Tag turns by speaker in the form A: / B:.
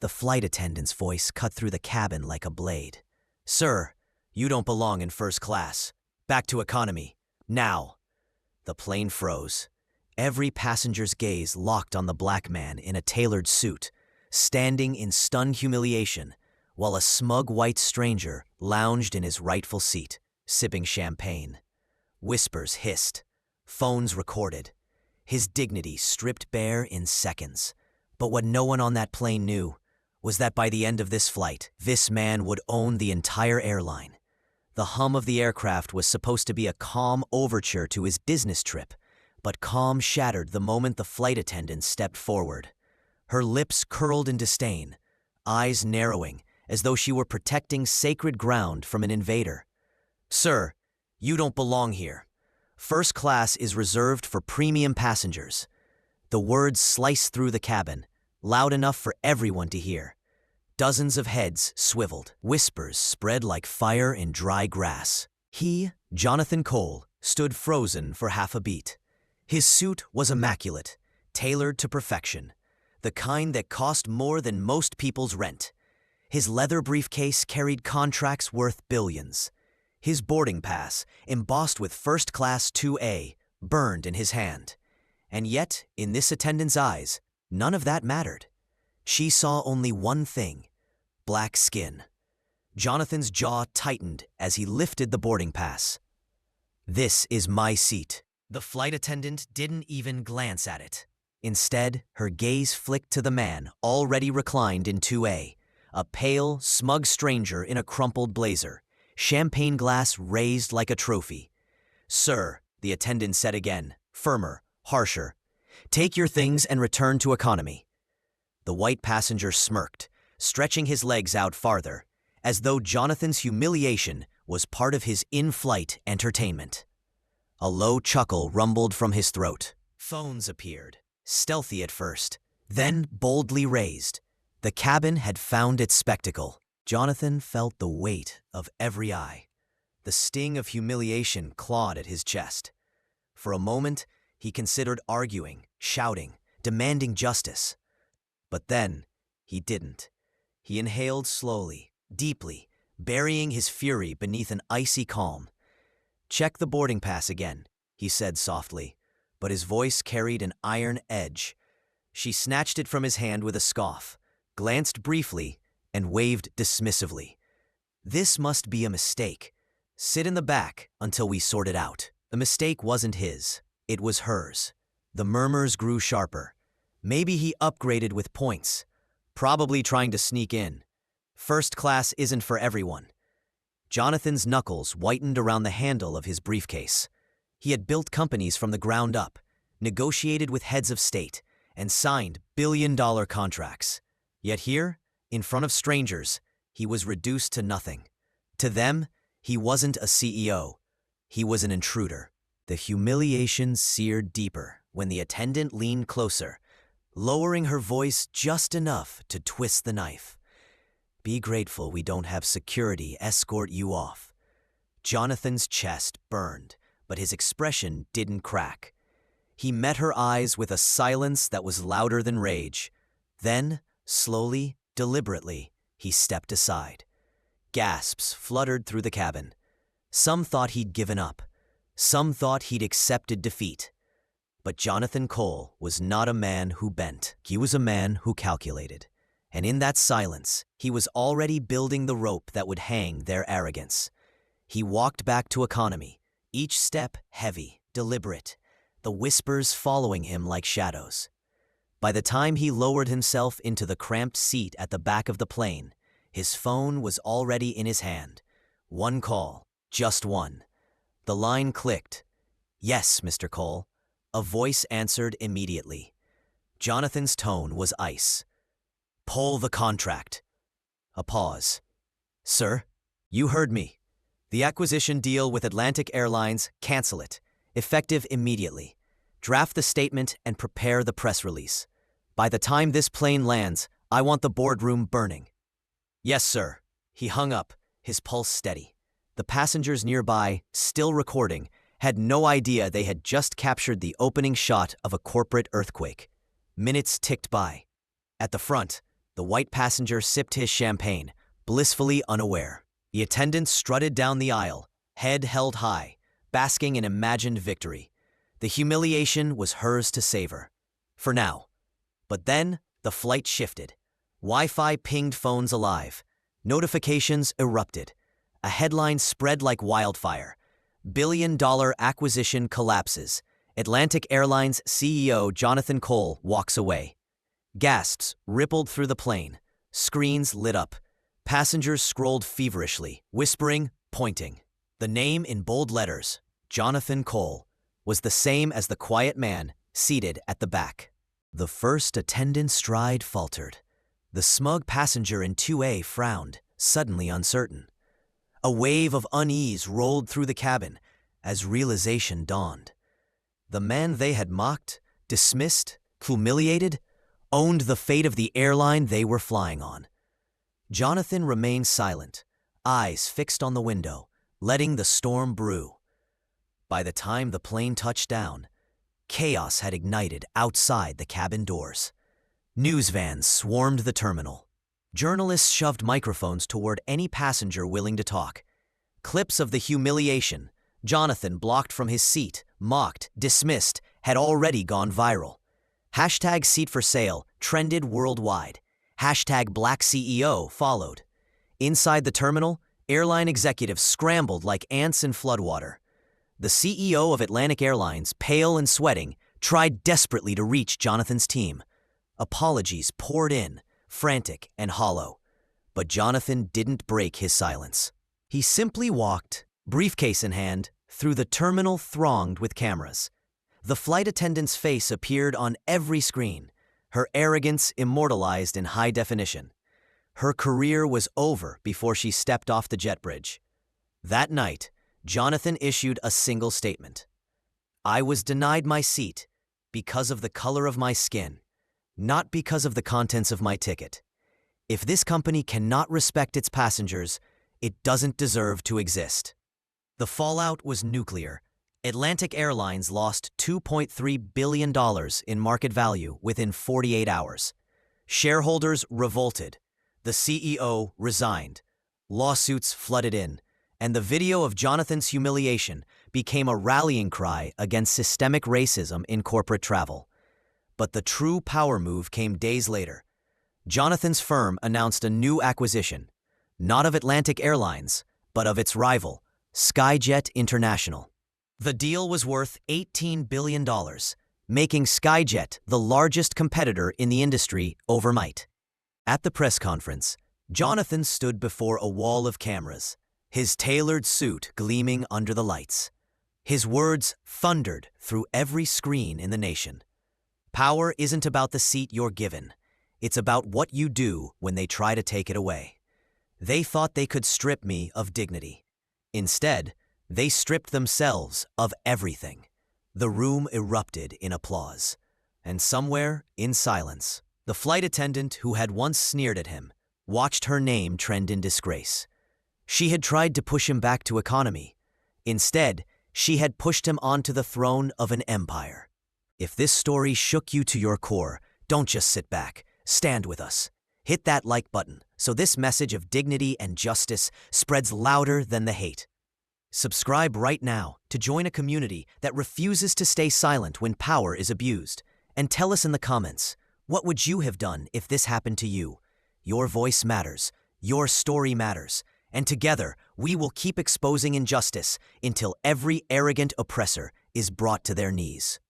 A: The flight attendant's voice cut through the cabin like a blade. "Sir, you don't belong in first class. Back to economy. Now." The plane froze. Every passenger's gaze locked on the black man in a tailored suit, standing in stunned humiliation, while a smug white stranger lounged in his rightful seat, sipping champagne. Whispers hissed. Phones recorded. His dignity stripped bare in seconds. But what no one on that plane knew was that by the end of this flight, this man would own the entire airline. The hum of the aircraft was supposed to be a calm overture to his business trip, but calm shattered the moment the flight attendant stepped forward. Her lips curled in disdain, eyes narrowing as though she were protecting sacred ground from an invader. "Sir, you don't belong here. First class is reserved for premium passengers." The words sliced through the cabin, loud enough for everyone to hear. Dozens of heads swiveled. Whispers spread like fire in dry grass. He, Jonathan Cole, stood frozen for half a beat. His suit was immaculate, tailored to perfection, the kind that cost more than most people's rent. His leather briefcase carried contracts worth billions. His boarding pass, embossed with First Class 2A, burned in his hand. And yet, in this attendant's eyes, none of that mattered. She saw only one thing: black skin. Jonathan's jaw tightened as he lifted the boarding pass. "This is my seat." The flight attendant didn't even glance at it. Instead, her gaze flicked to the man already reclined in 2A, a pale, smug stranger in a crumpled blazer, champagne glass raised like a trophy. "Sir," the attendant said again, firmer, harsher, "take your things and return to economy." The white passenger smirked, stretching his legs out farther, as though Jonathan's humiliation was part of his in-flight entertainment. A low chuckle rumbled from his throat. Phones appeared, stealthy at first, then boldly raised. The cabin had found its spectacle. Jonathan felt the weight of every eye. The sting of humiliation clawed at his chest. For a moment, he considered arguing, shouting, demanding justice. But then, he didn't. He inhaled slowly, deeply, burying his fury beneath an icy calm. "Check the boarding pass again," he said softly, but his voice carried an iron edge. She snatched it from his hand with a scoff, glanced briefly, and waved dismissively. "This must be a mistake. Sit in the back until we sort it out." The mistake wasn't his. It was hers. The murmurs grew sharper. Maybe he upgraded with points. Probably trying to sneak in. First class isn't for everyone. Jonathan's knuckles whitened around the handle of his briefcase. He had built companies from the ground up, negotiated with heads of state, and signed billion-dollar contracts. Yet here, in front of strangers, he was reduced to nothing. To them, he wasn't a CEO. He was an intruder. The humiliation seared deeper when the attendant leaned closer, lowering her voice just enough to twist the knife. "Be grateful we don't have security escort you off." Jonathan's chest burned, but his expression didn't crack. He met her eyes with a silence that was louder than rage. Then, slowly, deliberately, he stepped aside. Gasps fluttered through the cabin. Some thought he'd given up. Some thought he'd accepted defeat. But Jonathan Cole was not a man who bent. He was a man who calculated. And in that silence, he was already building the rope that would hang their arrogance. He walked back to economy, each step heavy, deliberate, the whispers following him like shadows. By the time he lowered himself into the cramped seat at the back of the plane, his phone was already in his hand. One call, just one. The line clicked. "Yes, Mr. Cole." A voice answered immediately. Jonathan's tone was ice. "Pull the contract." A pause. "Sir, you heard me. The acquisition deal with Atlantic Airlines, cancel it. Effective immediately. Draft the statement and prepare the press release. By the time this plane lands, I want the boardroom burning." "Yes, sir." He hung up, his pulse steady. The passengers nearby, still recording, had no idea they had just captured the opening shot of a corporate earthquake. Minutes ticked by. At the front, The white passenger sipped his champagne, blissfully unaware. The attendant strutted down the aisle, head held high, basking in imagined victory. The humiliation was hers to savor. For now. But then, the flight shifted. Wi-Fi pinged phones alive. Notifications erupted. A headline spread like wildfire. Billion-dollar acquisition collapses. Atlantic Airlines CEO Jonathan Cole walks away. Gasps rippled through the plane. Screens lit up. Passengers scrolled feverishly, whispering, pointing. The name in bold letters, Jonathan Cole, was the same as the quiet man seated at the back. The first attendant's stride faltered. The smug passenger in 2A frowned, suddenly uncertain. A wave of unease rolled through the cabin as realization dawned. The man they had mocked, dismissed, humiliated, owned the fate of the airline they were flying on. Jonathan remained silent, eyes fixed on the window, letting the storm brew. By the time the plane touched down, chaos had ignited outside the cabin doors. News vans swarmed the terminal. Journalists shoved microphones toward any passenger willing to talk. Clips of the humiliation, Jonathan blocked from his seat, mocked, dismissed, had already gone viral. Hashtag seat for sale trended worldwide. Hashtag black CEO followed. Inside the terminal, airline executives scrambled like ants in floodwater. The CEO of Atlantic Airlines, pale and sweating, tried desperately to reach Jonathan's team. Apologies poured in, frantic and hollow. But Jonathan didn't break his silence. He simply walked, briefcase in hand, through the terminal thronged with cameras. The flight attendant's face appeared on every screen, her arrogance immortalized in high definition. Her career was over before she stepped off the jet bridge. That night, Jonathan issued a single statement. I was denied my seat because of the color of my skin, not because of the contents of my ticket. If this company cannot respect its passengers, it doesn't deserve to exist. The fallout was nuclear. Atlantic Airlines lost $2.3 billion in market value within 48 hours. Shareholders revolted. The CEO resigned. Lawsuits flooded in, and the video of Jonathan's humiliation became a rallying cry against systemic racism in corporate travel. But the true power move came days later. Jonathan's firm announced a new acquisition, not of Atlantic Airlines, but of its rival, Skyjet International. The deal was worth $18 billion, making Skyjet the largest competitor in the industry overnight. At the press conference, Jonathan stood before a wall of cameras, his tailored suit gleaming under the lights. His words thundered through every screen in the nation. Power isn't about the seat you're given. It's about what you do when they try to take it away. They thought they could strip me of dignity. Instead, they stripped themselves of everything. The room erupted in applause. And somewhere, in silence, the flight attendant who had once sneered at him watched her name trend in disgrace. She had tried to push him back to economy. Instead, she had pushed him onto the throne of an empire. If this story shook you to your core, don't just sit back. Stand with us. Hit that like button so this message of dignity and justice spreads louder than the hate. Subscribe right now to join a community that refuses to stay silent when power is abused. And tell us in the comments, what would you have done if this happened to you? Your voice matters. Your story matters. And together, we will keep exposing injustice until every arrogant oppressor is brought to their knees.